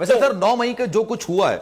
ویسے سر 9 مئی کا جو کچھ ہوا ہے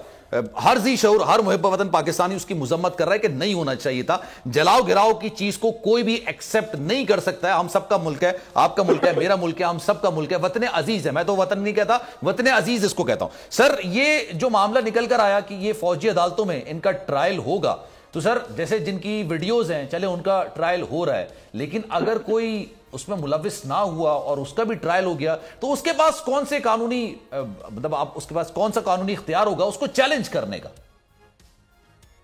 ہر ذی شعور ہر محب وطن پاکستانی اس کی مذمت کر رہا ہے کہ نہیں ہونا چاہیے تھا. جلاؤ گراؤ کی چیز کو کوئی بھی ایکسپٹ نہیں کر سکتا ہے. ہم سب کا ملک ہے, آپ کا ملک ہے, میرا ملک ہے, ہم سب کا ملک ہے, وطن عزیز ہے. میں تو وطن نہیں کہتا, وطن عزیز اس کو کہتا ہوں. سر یہ جو معاملہ نکل کر آیا کہ یہ فوجی عدالتوں میں ان کا ٹرائل ہوگا, تو سر جیسے جن کی ویڈیوز ہیں چلے ان کا ٹرائل ہو رہا ہے, لیکن اگر کوئی اس میں ملوث نہ ہوا اور اس کا بھی ٹرائل ہو گیا تو اس کے پاس کون سے قانونی مطلب آپ اس کے پاس کون سا قانونی اختیار ہوگا اس کو چیلنج کرنے کا؟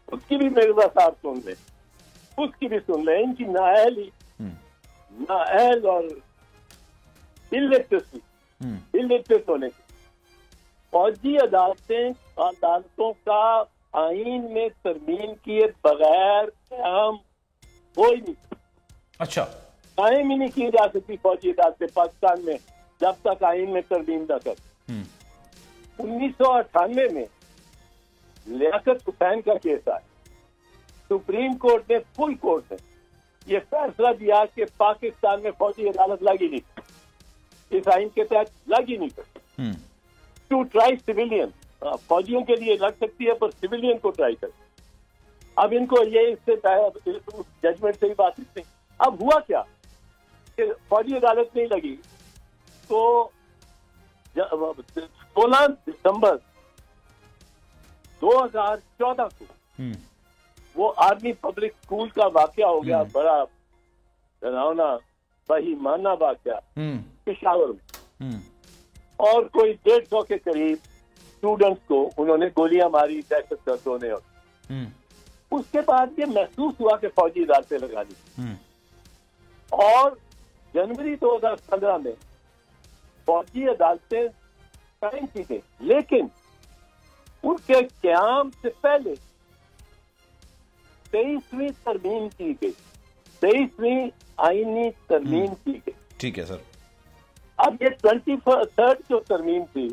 اس کی بھی میرے صاحب سن لیں, اس کی بھی سن لیں. ان کی نااہل اور اللیٹریٹ ہونے کی فوجی عدالتوں کا آئین میں ترمیم کیے بغیر قیام کوئی نہیں. اچھا, قائم ہی نہیں کی جا سکتی فوجی عدالتیں پاکستان میں جب تک آئین میں ترمیم نہ کر. 1998 میں لیاقت حسین کا کیس آیا, سپریم کورٹ نے فل کورٹ نے یہ فیصلہ دیا کہ پاکستان میں فوجی عدالت لگی نہیں, اس آئین کے تحت لگی نہیں کرتی. ٹو ٹرائی سویلین, فوجیوں کے لیے لگ سکتی ہے پر سویلین کو ٹرائی کر. اب ان کو یہ اس سے ججمنٹ سے ہی بات نہیں. اب ہوا کیا کہ فوجی عدالت نہیں لگی تو 16 دسمبر 2014 کو وہ آرمی پبلک اسکول کا واقعہ ہو گیا, بڑا ڈراؤنا بہیمانہ واقعہ پشاور میں, اور کوئی 150 کے قریب اسٹوڈنٹس کو انہوں نے گولیاں ماری دہشت گردوں نے. اور اس کے بعد یہ محسوس ہوا کہ فوجی عدالتیں لگا دی, اور جنوری 2015 میں فوجی عدالتیں قائم کی گئی, لیکن ان کے قیام سے پہلے 23ویں ترمیم کی گئی, 23ویں آئینی ترمیم کی گئی. ٹھیک ہے سر. اب یہ 23rd جو ترمیم تھی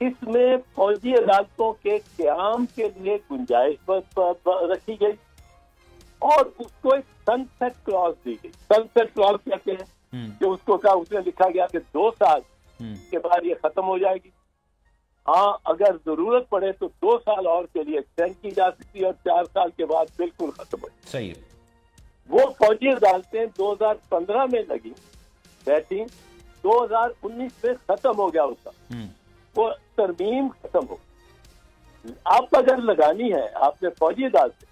اس میں فوجی عدالتوں کے قیام کے لیے گنجائش رکھی گئی اور اس کو ایک سن سیٹ کلاز دی گئی. سن سیٹ کلاز کہتے ہیں کہ اس کو کہا, اس میں لکھا گیا کہ 2 سال کے بعد یہ ختم ہو جائے گی. ہاں اگر ضرورت پڑے تو 2 سال اور کے لیے ایکسٹینڈ کی جا سکتی ہے اور 4 سال کے بعد بالکل ختم ہو جائے. صحیح. وہ فوجی عدالتیں 2015 میں لگی بیٹھی, 2019 میں ختم ہو گیا اس کا, وہ ترمیم ختم ہو. آپ اگر لگانی ہے آپ نے فوجی عدالتیں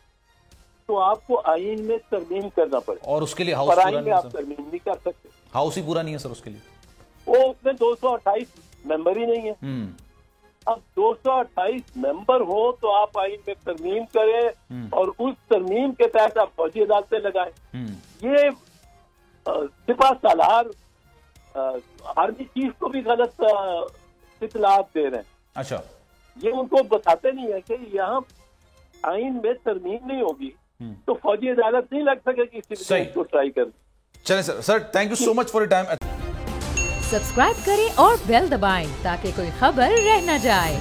تو آپ کو آئین میں ترمیم کرنا پڑے, اور اس کے لیے پر آئین میں آپ ترمیم نہیں کر سکتے. ہاؤس ہی پورا نہیں ہے سر اس کے لیے, وہ اس میں 228 ممبر ہی نہیں ہے. اب 228 ممبر ہو تو آپ آئین میں ترمیم کریں اور اس ترمیم کے تحت آپ فوجی عدالتیں لگائیں. یہ سپاہ سالار آرمی چیف کو بھی غلط اطلاعات دے رہے ہیں. اچھا, یہ ان کو بتاتے نہیں ہے کہ یہاں آئین میں ترمیم نہیں ہوگی تو فوجی عدالت نہیں لگ سکے گی. اس کو ٹرائی کریں. چلیں sir. Sir thank you so much for your time. Subscribe کریں اور بیل دبائیں تاکہ کوئی خبر رہ نہ جائے.